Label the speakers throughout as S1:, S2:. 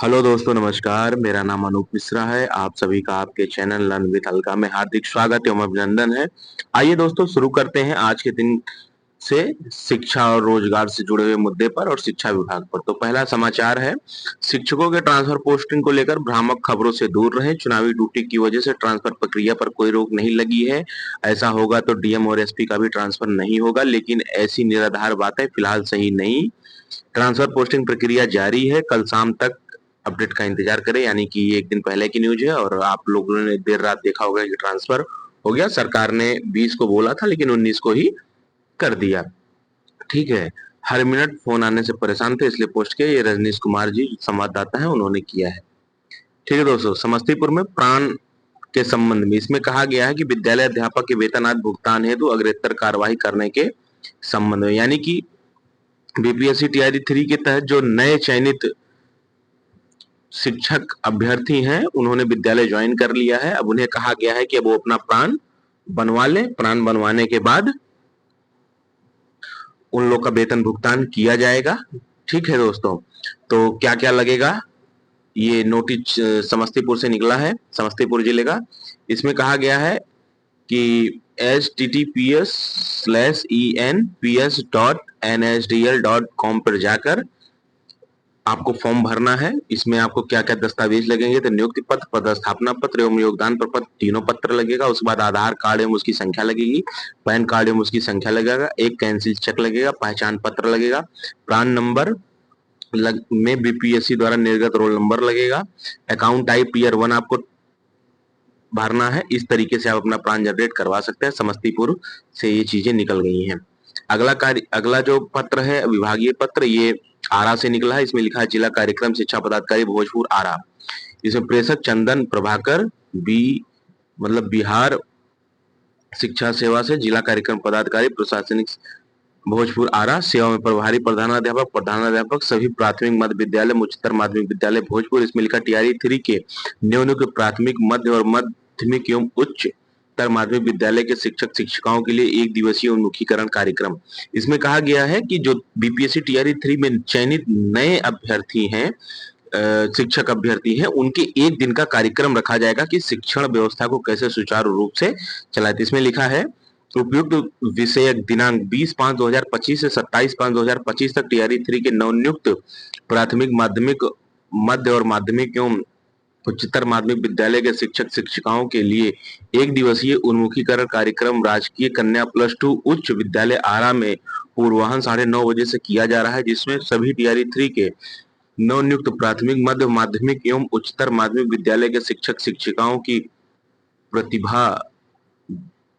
S1: Hello दोस्तों, नमस्कार। मेरा नाम अनूप मिश्रा है। आप सभी का आपके चैनल लर्न विद अलका में हार्दिक स्वागत एवं अभिनंदन है। आइए दोस्तों, शुरू करते हैं आज के दिन से शिक्षा और रोजगार से जुड़े हुए मुद्दे पर और शिक्षा विभाग पर। तो पहला समाचार है, शिक्षकों के ट्रांसफर पोस्टिंग को लेकर भ्रामक खबरों से दूर रहें। चुनावी ड्यूटी की वजह से ट्रांसफर प्रक्रिया पर कोई रोक नहीं लगी है। ऐसा होगा तो डीएम और एसपी का भी ट्रांसफर नहीं होगा, लेकिन ऐसी निराधार बातें फिलहाल सही नहीं। ट्रांसफर पोस्टिंग प्रक्रिया जारी है। कल शाम तक अपडेट का इंतजार करें, यानी कि ये एक दिन पहले की न्यूज है और आप लोगों ने देर रात देखा होगा कि ट्रांसफर हो गया। सरकार ने 20 को बोला था लेकिन 19 को ही कर दिया। ठीक है। हर मिनट फोन आने से परेशान थे, इसलिए पोस्ट किया। ये रजनीश कुमार जी संवाददाता हैं, उन्होंने किया है। ठीक है दोस्तों, समस्तीपुर में प्राण के संबंध में इसमें कहा गया है कि विद्यालय अध्यापक के वेतन आदि भुगतान हेतु अग्रेतर कार्रवाई करने के संबंध में, यानी कि बीपीएससी टीआरई 3 के तहत जो नए चयनित शिक्षक अभ्यर्थी हैं, उन्होंने विद्यालय ज्वाइन कर लिया है। अब उन्हें कहा गया है कि अब वो अपना प्राण बनवा लें। प्राण बनवाने के बाद उन लोग का वेतन भुगतान किया जाएगा। ठीक है दोस्तों, तो क्या क्या लगेगा, ये नोटिस समस्तीपुर से निकला है, समस्तीपुर जिले का। इसमें कहा गया है कि https://enps.nsdl.com पर जाकर आपको फॉर्म भरना है। इसमें आपको क्या क्या दस्तावेज लगेंगे, तो नियुक्ति पत्र, पदस्थापना पत्र एवं योगदान प्रपत्र, तीनों पत्र लगेगा। उसके बाद आधार कार्ड एवं उसकी संख्या लगेगी, पैन कार्ड एवं उसकी संख्या लगेगा, एक कैंसिल चेक लगेगा, पहचान पत्र लगेगा, प्राण नंबर में बीपीएससी द्वारा निर्गत रोल नंबर लगेगा, अकाउंट टाइप ईयर 1 आपको भरना है। इस तरीके से आप अपना प्राण जनरेट करवा सकते हैं। समस्तीपुर से ये चीजें निकल गई हैं। अगला जो पत्र है विभागीय पत्र, ये आरा से निकला है। इसमें लिखा है जिला कार्यक्रम शिक्षा पदाधिकारी भोजपुर आरा। इसमें प्रेषक चंदन प्रभाकर बिहार शिक्षा सेवा से जिला कार्यक्रम पदाधिकारी प्रशासनिक भोजपुर आरा सेवा में प्रभारी प्रधानाध्यापक सभी प्राथमिक मध्य विद्यालय उच्चतर माध्यमिक विद्यालय भोजपुर। इसमें लिखा टीआरई 3 के न्यूनतम प्राथमिक मध्य और माध्यमिक एवं उच्चतर माध्यमिक विद्यालय के शिक्षक शिक्षिकाओं के लिए एक दिवसीय उन्मुखीकरण कार्यक्रम। इसमें कहा गया है कि जो बीपीएससी टीआरई 3 में चयनित नए अभ्यर्थी हैं, शिक्षक अभ्यर्थी हैं, उनके एक दिन का कार्यक्रम रखा जाएगा कि शिक्षण व्यवस्था को कैसे सुचारू रूप से चलाए। इसमें लिखा है उपयुक्त विषयक दिनांक 20/5/2025 से 27/5/2025 तक टीआरई 3 के नवनियुक्त प्राथमिक माध्यमिक मध्य और माध्यमिक एवं उच्चतर माध्यमिक विद्यालय के शिक्षक शिक्षिकाओं के लिए एक दिवसीय उन्मुखीकरण कार्यक्रम राजकीय कन्या +2 उच्च विद्यालय आरा में पूर्वाह्न 9:30 बजे से किया जा रहा है, जिसमें सभी टीआरई 3 के नवनियुक्त प्राथमिक मध्य माध्यमिक एवं उच्चतर माध्यमिक विद्यालय के शिक्षक शिक्षिकाओं की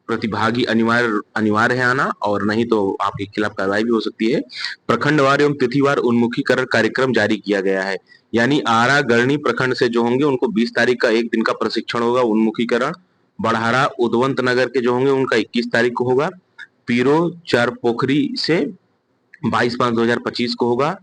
S1: प्रतिभागी अनिवार्य है आना, और नहीं तो आपके खिलाफ कार्रवाई भी हो सकती है। प्रखंडवार एवं तिथिवार उन्मुखीकरण कार्यक्रम जारी किया गया है, यानी आरा गढ़नी प्रखंड से जो होंगे उनको 20 तारीख का एक दिन का प्रशिक्षण होगा उन्मुखीकरण। बढ़ारा उदवंत नगर के जो होंगे उनका 21 तारीख को होगा। पीरो चार पोखरी से 22/5/2025 को होगा।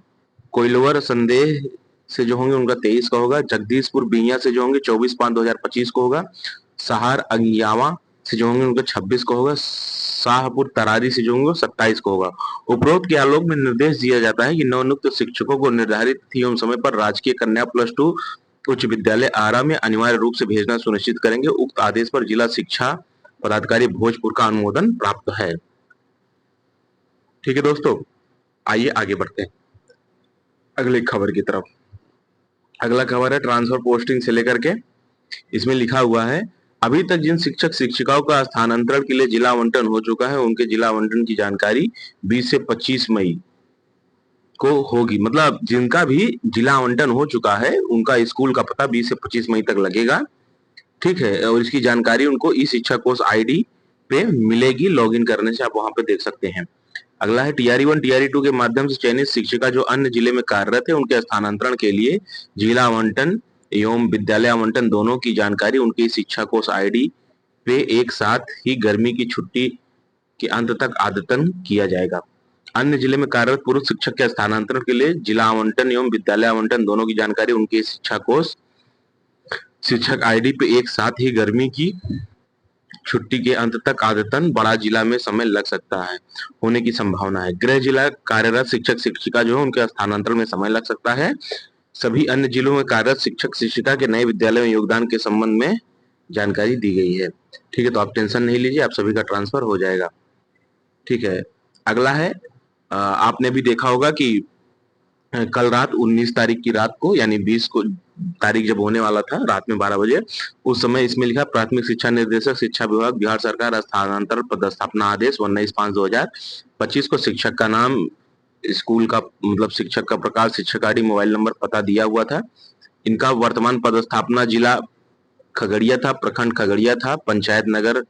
S1: कोइलवर संदेह से जो होंगे उनका 23 का होगा। जगदीशपुर बिहिया से जो होंगे 24/5/2025 को होगा। सहार अंगियावा से जो होंगे उनका 26 को होगा। शाहपुर तरारी से जो होंगे 27 को होगा। उपरोक्त के आलोक में निर्देश दिया जाता है कि नवनियुक्त शिक्षकों को निर्धारित तिथि एवं समय पर राजकीय कन्या +2 उच्च विद्यालय आरा में अनिवार्य रूप से भेजना सुनिश्चित करेंगे। उक्त आदेश पर जिला शिक्षा पदाधिकारी भोजपुर का अनुमोदन प्राप्त है। ठीक है दोस्तों, आइए आगे बढ़ते हैं अगली खबर की तरफ। अगला खबर है ट्रांसफर पोस्टिंग से लेकर के। इसमें लिखा हुआ है, अभी तक जिन शिक्षक शिक्षिकाओं का स्थानांतरण के लिए जिला आवंटन हो चुका है, उनके जिला आवंटन की जानकारी 20 से 25 मई को होगी। मतलब जिनका भी जिला आवंटन हो चुका है उनका स्कूल का पता 20 से 25 मई तक लगेगा। ठीक है, और इसकी जानकारी उनको ई शिक्षा कोष आईडी पे मिलेगी। लॉगिन करने से आप वहां पे देख सकते हैं। अगला है टीआरई 1 टीआरई 2 के माध्यम से चयनित शिक्षिका जो अन्य जिले में कार्यरत है, उनके स्थानांतरण के लिए जिला आवंटन एवं विद्यालय आवंटन दोनों की जानकारी उनकी शिक्षा कोष आईडी पे एक साथ ही गर्मी की छुट्टी के अंत तक अद्यतन किया जाएगा। अन्य जिले में कार्यरत पूर्व शिक्षक के स्थानांतरण के लिए जिला आवंटन एवं विद्यालय आवंटन दोनों की जानकारी उनके शिक्षा कोष शिक्षक आईडी पे एक साथ ही गर्मी की छुट्टी के अंत तक आदतन बड़ा जिला में समय लग सकता है, होने की संभावना है। गृह जिला कार्यरत शिक्षक शिक्षिका जो है उनके स्थानांतरण में समय लग सकता है। सभी अन्य जिलों में कार्यरत शिक्षक शिक्षिका के नए विद्यालय में योगदान के संबंध में जानकारी दी गई है। ठीक है, तो आप टेंशन नहीं लीजिए, आप सभी का ट्रांसफर हो जाएगा। ठीक है, अगला है आपने भी देखा होगा कि कल रात 19 तारीख की रात को, यानी 20 को तारीख जब होने वाला था रात में 12 बजे, उस समय इसमें लिखा प्राथमिक शिक्षा निर्देशक शिक्षा विभाग बिहार सरकार स्थानांतरण पदस्थापना आदेश 19/5/2025 को शिक्षक का नाम, स्कूल का मतलब शिक्षक का प्रकार, शिक्षक आईडी, मोबाइल नंबर, पता दिया हुआ था। इनका वर्तमान पदस्थापना जिला खगड़िया था, प्रखंड खगड़िया था, पंचायत नगर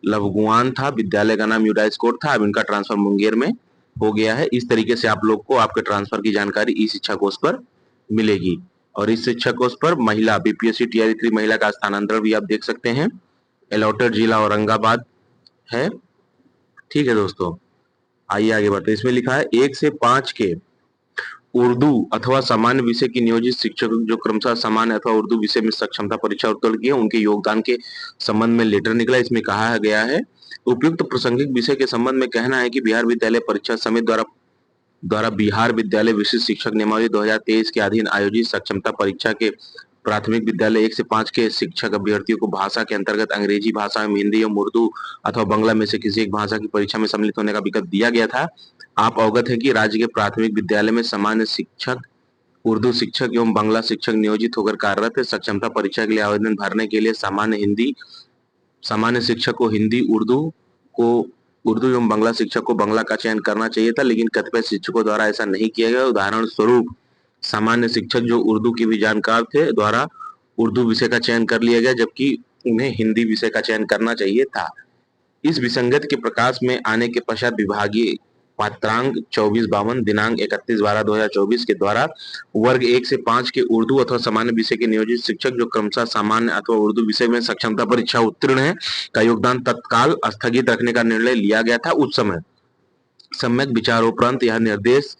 S1: लवगुआन था, विद्यालय का नाम यूडाइस कोट था। अब इनका ट्रांसफर मुंगेर में हो गया है। इस तरीके से आप लोग को आपके ट्रांसफर की जानकारी ई शिक्षा कोष पर मिलेगी। और इस शिक्षा कोष पर महिला बीपीएससी टीआरई 3 महिला का स्थानांतरण भी आप देख सकते हैं। अलॉटेड जिला औरंगाबाद है। ठीक है दोस्तों, आइए आगे बढ़ते हैं। इसमें लिखा है 1 से 5 के उर्दू अथवा सामान्य विषय की नियोजित शिक्षक जो क्रमशः सामान्य अथवा उर्दू विषय में सक्षमता परीक्षा उत्तीर्ण किए, उनके योगदान के संबंध में लेटर निकला। इसमें कहा गया है उपयुक्त प्रासंगिक विषय के संबंध में कहना है कि बिहार विद्यालय परीक्षा समिति द्वारा बिहार विद्यालय विशिष्ट शिक्षक नियमावली 2023 के अधीन आयोजित सक्षमता परीक्षा के प्राथमिक विद्यालय 1 से 5 के शिक्षक अभ्यर्थियों को भाषा के अंतर्गत अंग्रेजी भाषा एवं हिंदी एवं उर्दू अथवा बांग्ला में से किसी एक भाषा की परीक्षा में सम्मिलित होने का विकल्प दिया गया था। आप अवगत है कि राज्य के प्राथमिक विद्यालय में सामान्य शिक्षक, उर्दू शिक्षक एवं बांग्ला शिक्षक नियोजित होकर कार्यरत है। सक्षमता परीक्षा के लिए आवेदन भरने के लिए सामान्य शिक्षक को हिंदी, उर्दू एवं बांग्ला शिक्षक को बांग्ला का चयन करना चाहिए था, लेकिन कतिपय शिक्षकों द्वारा ऐसा नहीं किया गया। उदाहरण स्वरूप सामान्य शिक्षक जो उर्दू के भी जानकार थे द्वारा उर्दू विषय का चयन कर लिया गया, जबकि उन्हें हिंदी विषय का चयन करना चाहिए था। इस विसंगति के प्रकाश में आने के पश्चात विभागीय पात्रांक 2452 दिनांक 31/12/2024 के द्वारा वर्ग 1 से 5 के उर्दू अथवा सामान्य विषय के नियोजित शिक्षक जो क्रमशः सामान्य अथवा उर्दू विषय में सक्षमता परीक्षा उत्तीर्ण है का योगदान तत्काल स्थगित रखने का निर्णय लिया गया था। उस समय सम्यक विचारोपरांत यह निर्देश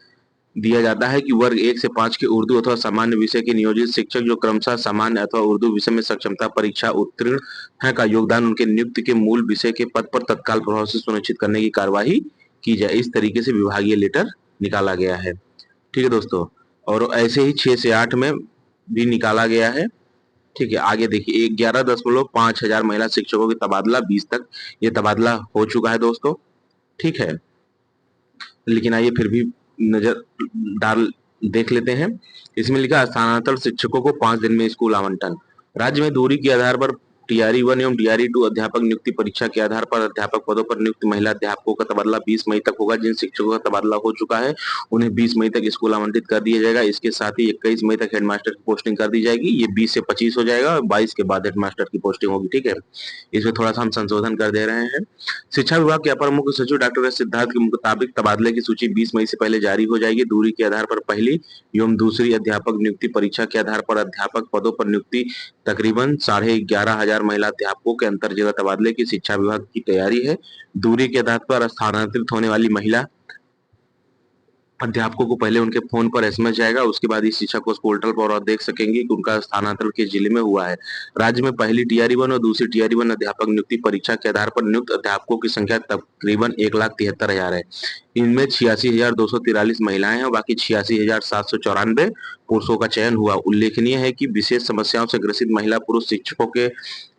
S1: दिया जाता है कि वर्ग 1 से 5 के उर्दू अथवा सामान्य विषय के नियोजित शिक्षक जो क्रमशः सामान्य अथवा उर्दू विषय में सक्षमता परीक्षा उत्तीर्ण है का योगदान उनके नियुक्ति के मूल विषय के पद पर तत्काल प्रभाव से सुनिश्चित करने की कार्यवाही की जाए। इस तरीके से विभागीय लेटर निकाला गया है। ठीक है दोस्तों, और ऐसे ही 6 से 8 में भी निकाला गया है। ठीक है, आगे देखिए 11.5 हजार महिला शिक्षकों की तबादला 20 तक, ये तबादला हो चुका है दोस्तों। ठीक है, लेकिन आइए फिर भी नजर डाल देख लेते हैं। इसमें लिखा स्थानांतरण शिक्षकों को 5 दिन में स्कूल आवंटन। राज्य में दूरी के आधार पर टीआरई 1 एवं टीआरई 2 अध्यापक नियुक्ति परीक्षा के आधार पर अध्यापक पदों पर नियुक्त महिला अध्यापकों का तबादला 20 मई तक होगा। जिन शिक्षकों का तबादला हो चुका है उन्हें 20 मई तक स्कूल आवंटित कर दिया जाएगा। इसके साथ ही 21 मई तक हेडमास्टर की पोस्टिंग कर दी जाएगी। ये 20 से 25 हो जाएगा और 22 के बाद हेडमास्टर की पोस्टिंग होगी। ठीक है, इसमें थोड़ा सा हम संशोधन कर दे रहे हैं। शिक्षा विभाग के अपर मुख्य सचिव डॉक्टर एस सिद्धार्थ के मुताबिक तबादले की सूची 20 मई से पहले जारी हो जाएगी। दूरी के आधार पर पहली एवं दूसरी अध्यापक नियुक्ति परीक्षा के आधार पर अध्यापक पदों पर नियुक्ति तकरीबन 11,500 महिला अध्यापकों के अंतर जिला तबादले की शिक्षा विभाग की तैयारी है। दूरी के आधार पर स्थानांतरित होने वाली महिला अध्यापकों को पहले उनके फोन पर एसएमएस जाएगा, उसके बाद इस शिक्षा कोष पोर्टल पर और देख सकेंगे कि उनका स्थानांतरण किस जिले में हुआ है। राज्य में पहली टीआरई 1 और दूसरी टीआरई 1 अध्यापक नियुक्ति परीक्षा के आधार पर नियुक्त अध्यापकों की संख्या तकरीबन 1,73,000 है। इनमें 86,243 महिलाएं हैं और बाकी 86,794 पुरुषों का चयन हुआ। उल्लेखनीय है कि विशेष समस्याओं से ग्रसित महिला पुरुष शिक्षकों के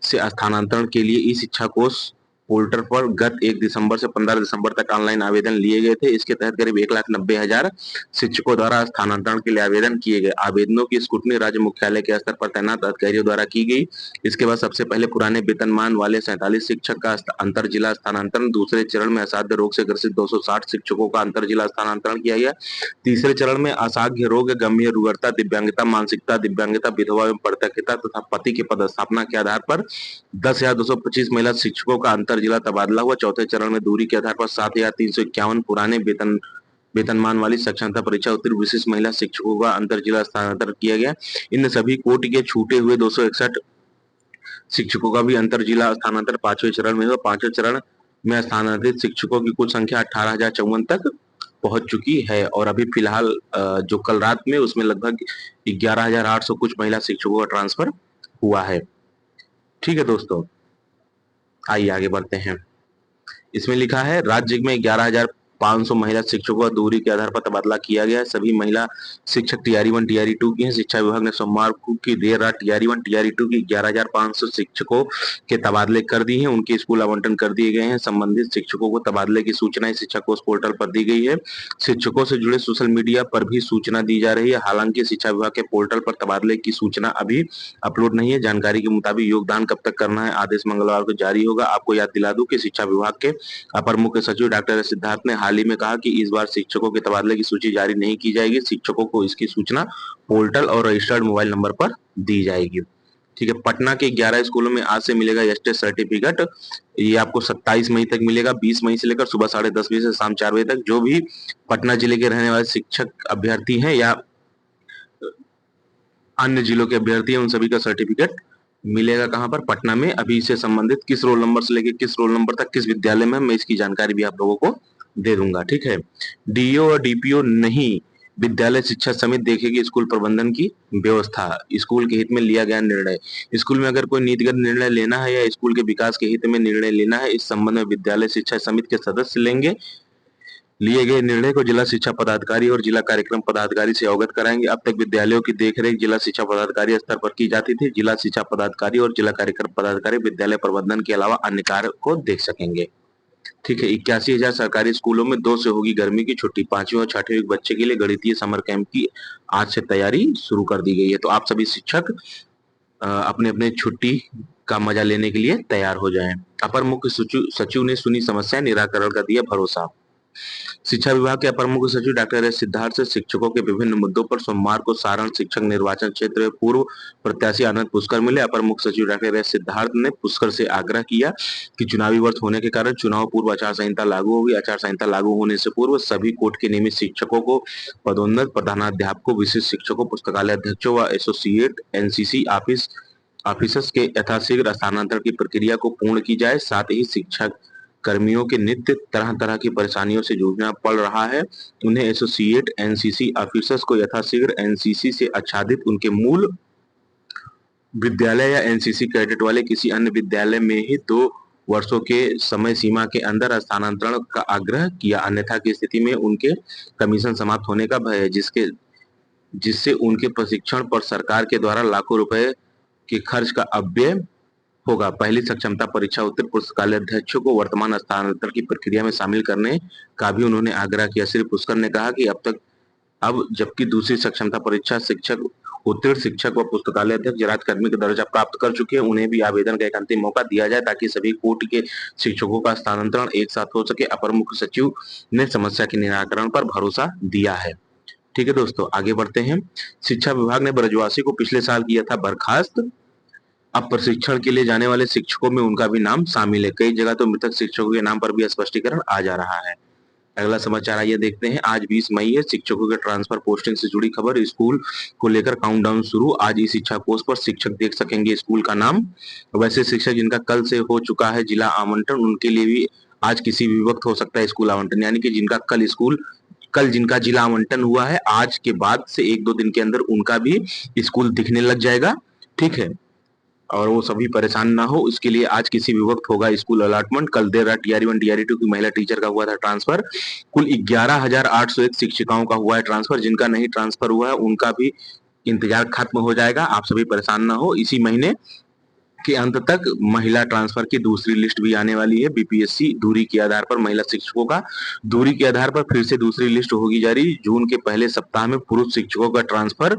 S1: से स्थानांतरण के लिए ई शिक्षा कोष पोर्टल पर गत 1 दिसंबर से 15 दिसंबर तक ऑनलाइन आवेदन लिए गए थे। इसके तहत करीब 1,90,000 शिक्षकों द्वारा स्थानांतरण के लिए आवेदन किए गए। आवेदनों की स्क्रूटनी राज्य मुख्यालय के स्तर पर तैनात अधिकारियों द्वारा की गई। इसके बाद सबसे पहले पुराने वेतनमान वाले 47 शिक्षक का अंतर जिला स्थानांतरण, दूसरे चरण में असाध्य रोग से ग्रसित 260 शिक्षकों का अंतर जिला स्थानांतरण किया गया। तीसरे चरण में असाध्य रोग, गंभीर रुग्णता, दिव्यांगता, मानसिकता, दिव्यांगता, विधवा एवं परित्यक्ता तथा पति के पदस्थापना के आधार पर 10,225 महिला शिक्षकों का अंतर जिला तबादला हुआ। चौथे चरण में दूरी के आधार पर 7,351 पुराने वेतनमान वाली सक्षमता परीक्षा उत्तीर्ण विशिष्ट महिला शिक्षकों का अंतर जिला स्थानांतरण किया गया। इन सभी कोटि के छूटे हुए 261 शिक्षकों का भी अंतर जिला स्थानांतरण 5वें चरण में हुआ। 5वें चरण में स्थानांतरित शिक्षकों की कुल संख्या 18,054 तक पहुंच चुकी है और अभी फिलहाल जो कल रात में उसमें लगभग 11,800 कुछ महिला शिक्षकों का ट्रांसफर हुआ है। ठीक है दोस्तों, आइए आगे बढ़ते हैं। इसमें लिखा है राज्य में 11,000 500 महिला शिक्षकों का दूरी के आधार पर तबादला किया गया है। सभी महिला शिक्षक टीआरई 1 टीआरई 2 की हैं। शिक्षा विभाग ने सोमवार की देर रात टीआरई 1 टीआरई 2 की 11,500 शिक्षकों के तबादले कर दिए हैं। उनके स्कूल आवंटन कर दिए गए हैं। संबंधित शिक्षकों को तबादले की सूचनाएं शिक्षा कोष पोर्टल पर दी गई है। शिक्षकों से जुड़े सोशल मीडिया पर भी सूचना दी जा रही है। हालांकि शिक्षा विभाग के पोर्टल पर तबादले की सूचना अभी अपलोड नहीं है। जानकारी के मुताबिक योगदान कब तक करना है, आदेश मंगलवार को जारी होगा। आपको याद दिला दूं कि शिक्षा विभाग के अपर मुख्य सचिव डॉक्टर सिद्धार्थ ने हाल ही में कहा कि इस बार शिक्षकों के तबादले की सूची जारी नहीं की जाएगी। शिक्षकों को इसकी सूचना पोर्टल और रजिस्टर्ड मोबाइल नंबर पर दी जाएगी। ठीक है। पटना के 11 स्कूलों में आज से मिलेगा एस्टेट सर्टिफिकेट। ये आपको 27 मई तक मिलेगा। 20 मई से लेकर सुबह 10:30 बजे से शाम 4 बजे तक जो भी पटना जिले के रहने वाले शिक्षक अभ्यर्थी हैं या अन्य जिलों के अभ्यर्थी हैं, उन सभी का सर्टिफिकेट मिलेगा। कहां पर? पटना में। अभी इससे संबंधित किस रोल नंबर से लेकर किस रोल नंबर तक किस विद्यालय में, मैं इसकी जानकारी भी आप लोगों को दे दूंगा। ठीक है। डीओ और डीपीओ नहीं, विद्यालय शिक्षा समिति देखेगी स्कूल प्रबंधन की व्यवस्था। स्कूल के हित में लिया गया निर्णय। स्कूल में अगर कोई नीतिगत निर्णय लेना है या स्कूल के विकास के हित में निर्णय लेना है, इस संबंध में विद्यालय शिक्षा समिति के सदस्य लेंगे। लिए गए निर्णय को जिला शिक्षा पदाधिकारी और जिला कार्यक्रम पदाधिकारी से अवगत कराएंगे। अब तक विद्यालयों की देखरेख जिला शिक्षा पदाधिकारी स्तर पर की जाती थी। जिला शिक्षा पदाधिकारी और जिला कार्यक्रम पदाधिकारी विद्यालय प्रबंधन के अलावा अन्य कार्य को देख सकेंगे। ठीक है। 81,000 सरकारी स्कूलों में 2 से होगी गर्मी की छुट्टी। 5वीं और 6वीं बच्चे के लिए गणितीय समर कैंप की आज से तैयारी शुरू कर दी गई है। तो आप सभी शिक्षक अपने अपने छुट्टी का मजा लेने के लिए तैयार हो जाएं। अपर मुख्य सचिव ने सुनी समस्या, निराकरण का दिया भरोसा। शिक्षा विभाग के अपर मुख्य सचिव डॉक्टर एस सिद्धार्थ से शिक्षकों के विभिन्न मुद्दों पर सोमवार को सारण शिक्षक निर्वाचन क्षेत्र में पूर्व प्रत्याशी आनंद पुष्कर मिले। अपर मुख्य सचिव डॉक्टर एस सिद्धार्थ ने पुष्कर से आग्रह किया कि चुनावी वर्ष होने के कारण चुनाव पूर्व आचार संहिता लागू होगी। आचार संहिता लागू होने से पूर्व सभी कोर्ट के नियमित शिक्षकों को पदोन्नत, प्रधानाध्यापकों, विशिष्ट शिक्षकों, पुस्तकालय अध्यक्षों व एसोसिएट एनसीसी ऑफिसर्स के यथाशीघ्र स्थानांतरण की प्रक्रिया को पूर्ण की जाए। साथ ही शिक्षक कर्मियों के नित्य तरह तरह की परेशानियों से जूझना पड़ रहा है। उन्हें एसोसिएट एनसीसी ऑफिसर्स को यथाशीघ्र एनसीसी से आच्छादित उनके मूल विद्यालय या एनसीसी कैडेट वाले किसी अन्य विद्यालय में ही 2 वर्षों के समय सीमा के अंदर स्थानांतरण का आग्रह किया। अन्यथा की स्थिति में उनके कमीशन समाप्त होने का भय है, जिससे उनके प्रशिक्षण पर सरकार के द्वारा लाखों रुपए के खर्च का अपव्यय होगा। पहली सक्षमता परीक्षा उत्तीर्ण पुस्तकालय अध्यक्षों को वर्तमान स्थानांतरण की प्रक्रिया में शामिल करने का भी उन्होंने आग्रह किया। श्री पुष्कर ने कहा कि अब जबकि दूसरी सक्षमता परीक्षा शिक्षक उत्तीर्ण शिक्षक व पुस्तकालय अध्यक्ष राज्यकर्मी का दर्जा प्राप्त कर चुके हैं, उन्हें भी आवेदन का एक अंतिम मौका दिया जाए ताकि सभी कोटि के शिक्षकों का स्थानांतरण एक साथ हो सके। अपर मुख्य सचिव ने समस्या के निराकरण पर भरोसा दिया है। ठीक है दोस्तों, आगे बढ़ते हैं। शिक्षा विभाग ने ब्रजवासी को पिछले साल किया था बर्खास्त। अब प्रशिक्षण के लिए जाने वाले शिक्षकों में उनका भी नाम शामिल है। कई जगह तो मृतक शिक्षकों के नाम पर भी स्पष्टीकरण आ जा रहा है। अगला समाचार आइए देखते हैं। आज 20 मई है। शिक्षकों के ट्रांसफर पोस्टिंग से जुड़ी खबर। स्कूल को लेकर काउंटडाउन शुरू। आज इस शिक्षा कोष पर शिक्षक देख सकेंगे स्कूल का नाम। वैसे शिक्षक जिनका कल से हो चुका है जिला आवंटन, उनके लिए भी आज किसी भी वक्त हो सकता है स्कूल आवंटन। यानी कि कल जिनका जिला आवंटन हुआ है, आज के बाद से 1-2 दिन के अंदर उनका भी स्कूल दिखने लग जाएगा। ठीक है। और वो सभी परेशान ना हो, इसके लिए आज किसी भी वक्त होगा स्कूल अलॉटमेंट। कल देर रात टीआरई 1 टीआरई 2 की महिला टीचर का हुआ था ट्रांसफर। कुल 11,801 शिक्षिकाओं का हुआ है ट्रांसफर। जिनका नहीं ट्रांसफर हुआ है उनका भी इंतजार खत्म हो जाएगा। आप सभी परेशान ना हो। इसी महीने के अंत तक महिला ट्रांसफर की दूसरी लिस्ट भी आने वाली है। बीपीएससी दूरी के आधार पर महिला शिक्षकों का दूरी के आधार पर फिर से दूसरी लिस्ट होगी जारी। जून के पहले सप्ताह में पुरुष शिक्षकों का ट्रांसफर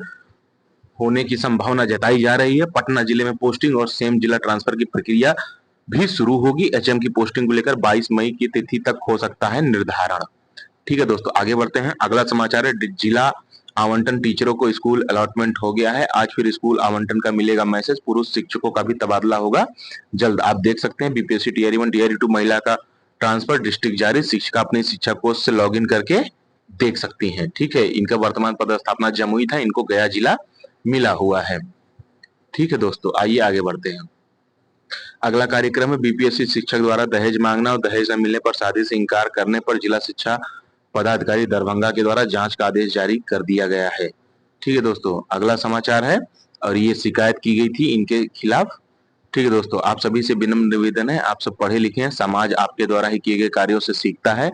S1: होने की संभावना जताई जा रही है। पटना जिले में पोस्टिंग और सेम जिला ट्रांसफर की प्रक्रिया भी शुरू होगी। एचएम की पोस्टिंग को लेकर 22 मई की तिथि तक हो सकता है निर्धारण। ठीक है दोस्तों, आगे बढ़ते हैं। अगला समाचार है जिला आवंटन। टीचरों को स्कूल अलॉटमेंट हो गया है। आज फिर स्कूल आवंटन का मिलेगा मैसेज। पुरुष शिक्षकों का भी तबादला होगा जल्द। आप देख सकते हैं बीपीएससी टीआरई 1 टीआरई 2 महिला का ट्रांसफर डिस्ट्रिक्ट जारी। शिक्षिका अपने शिक्षा कोष से लॉग इन करके देख सकती हैं। ठीक है। इनका वर्तमान पदस्थापना जमुई था, इनको गया जिला मिला हुआ है। ठीक है दोस्तों, आइए आगे बढ़ते हैं। अगला कार्यक्रम है बीपीएससी शिक्षक द्वारा दहेज मांगना और दहेज न मिलने पर शादी से इंकार करने पर जिला शिक्षा पदाधिकारी दरभंगा के द्वारा जांच का आदेश जारी कर दिया गया है। ठीक है दोस्तों, अगला समाचार है और ये शिकायत की गई थी इनके खिलाफ। ठीक है दोस्तों, आप सभी से विनम्र निवेदन है, आप सब पढ़े लिखे हैं, समाज आपके द्वारा ही किए गए कार्यों से सीखता है।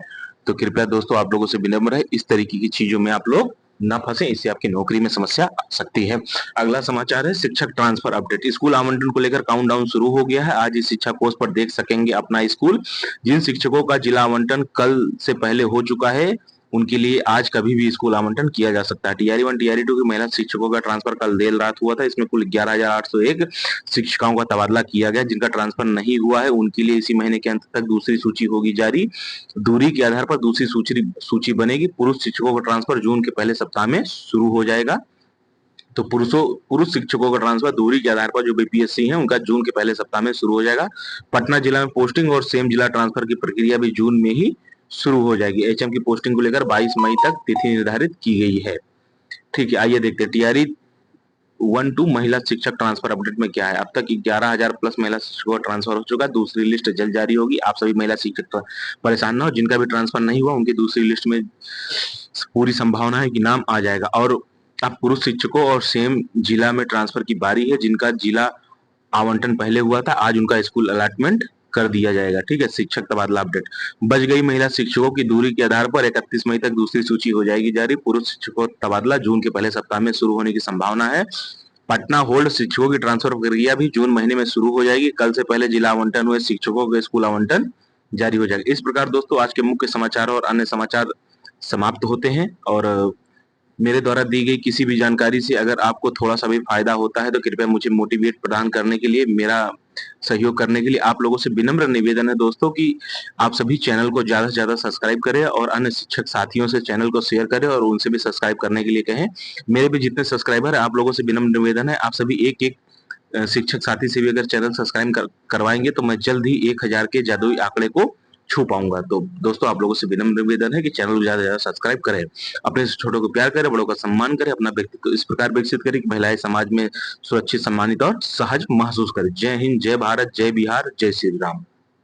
S1: तो कृपया दोस्तों आप लोगों से विनम्र है, इस तरीके की चीजों में आप लोग ना फंसे, इससे आपकी नौकरी में समस्या आ सकती है। अगला समाचार है शिक्षक ट्रांसफर अपडेट। स्कूल आवंटन को लेकर काउंटडाउन शुरू हो गया है। आज इस शिक्षा कोष पर देख सकेंगे अपना स्कूल। जिन शिक्षकों का जिला आवंटन कल से पहले हो चुका है, उनके लिए आज कभी भी स्कूल आवंटन किया जा सकता है। टीआरई 1 टीआरई 2 की महिला शिक्षकों का ट्रांसफर कल देर रात हुआ था। इसमें कुल 11,801 शिक्षिकाओं का तबादला किया गया। जिनका ट्रांसफर नहीं हुआ है उनके लिए इसी महीने के अंत तक दूसरी सूची होगी जारी। दूरी के आधार पर दूसरी सूची बनेगी। पुरुष शिक्षकों का ट्रांसफर जून के पहले सप्ताह में शुरू हो जाएगा। तो पुरुष शिक्षकों का ट्रांसफर दूरी के आधार पर जो बीपीएससी है उनका जून के पहले सप्ताह में शुरू हो जाएगा। पटना जिला में पोस्टिंग और सेम जिला ट्रांसफर की प्रक्रिया भी जून में ही शुरू हो जाएगी। एचएम की पोस्टिंग को लेकर 22 मई तक तिथि निर्धारित की गई है। ठीक है, आइए देखते हैं टीआरई 1-2 महिला शिक्षक ट्रांसफर अपडेट में क्या है। अब तक 11,000 प्लस महिला शिक्षकों का ट्रांसफर हो चुका है। दूसरी लिस्ट जल्द जारी होगी। आप सभी महिला शिक्षक परेशान ना हो। जिनका भी ट्रांसफर नहीं हुआ उनकी दूसरी लिस्ट में पूरी संभावना है कि नाम आ जाएगा। और अब पुरुष शिक्षकों और सेम जिला में ट्रांसफर की बारी है। जिनका जिला आवंटन पहले हुआ था आज उनका स्कूल अलॉटमेंट कर दिया जाएगा। ठीक है, शिक्षक तबादला अपडेट। बच गई महिला शिक्षकों की दूरी के आधार पर 31 मई तक दूसरी सूची हो जाएगी जारी। पुरुष शिक्षकों तबादला जून के पहले सप्ताह में शुरू होने की संभावना है। पटना होल्ड शिक्षकों की ट्रांसफर प्रक्रिया भी जून महीने में शुरू हो जाएगी। कल से पहले जिला आवंटन हुए शिक्षकों के स्कूल आवंटन जारी हो जाएगा। इस प्रकार दोस्तों आज के मुख्य समाचार और अन्य समाचार समाप्त होते हैं। और मेरे द्वारा दी गई किसी भी जानकारी से अगर आपको थोड़ा सा भी फायदा होता है तो कृपया मुझे मोटिवेट प्रदान करने के लिए, मेरा सहयोग करने के लिए आप लोगों से विनम्र निवेदन है दोस्तों कि आप सभी चैनल को ज्यादा से ज्यादा सब्सक्राइब करें और अन्य शिक्षक साथियों से चैनल को शेयर करें और उनसे भी सब्सक्राइब करने के लिए कहें। मेरे भी जितने सब्सक्राइबर है आप लोगों से विनम्र निवेदन है, आप सभी एक एक शिक्षक साथी से भी अगर चैनल सब्सक्राइब करवाएंगे तो मैं जल्द ही 1,000 के जादुई आंकड़े को छू पाऊंगा। तो दोस्तों आप लोगों से विनम्र निवेदन है कि चैनल को ज्यादा से ज्यादा सब्सक्राइब करें, अपने छोटों को प्यार करें, बड़ों का सम्मान करें, अपना व्यक्तित्व इस प्रकार विकसित करें कि महिलाएं समाज में सुरक्षित, सम्मानित और सहज महसूस करें। जय हिंद, जय भारत, जय बिहार, जय श्री राम।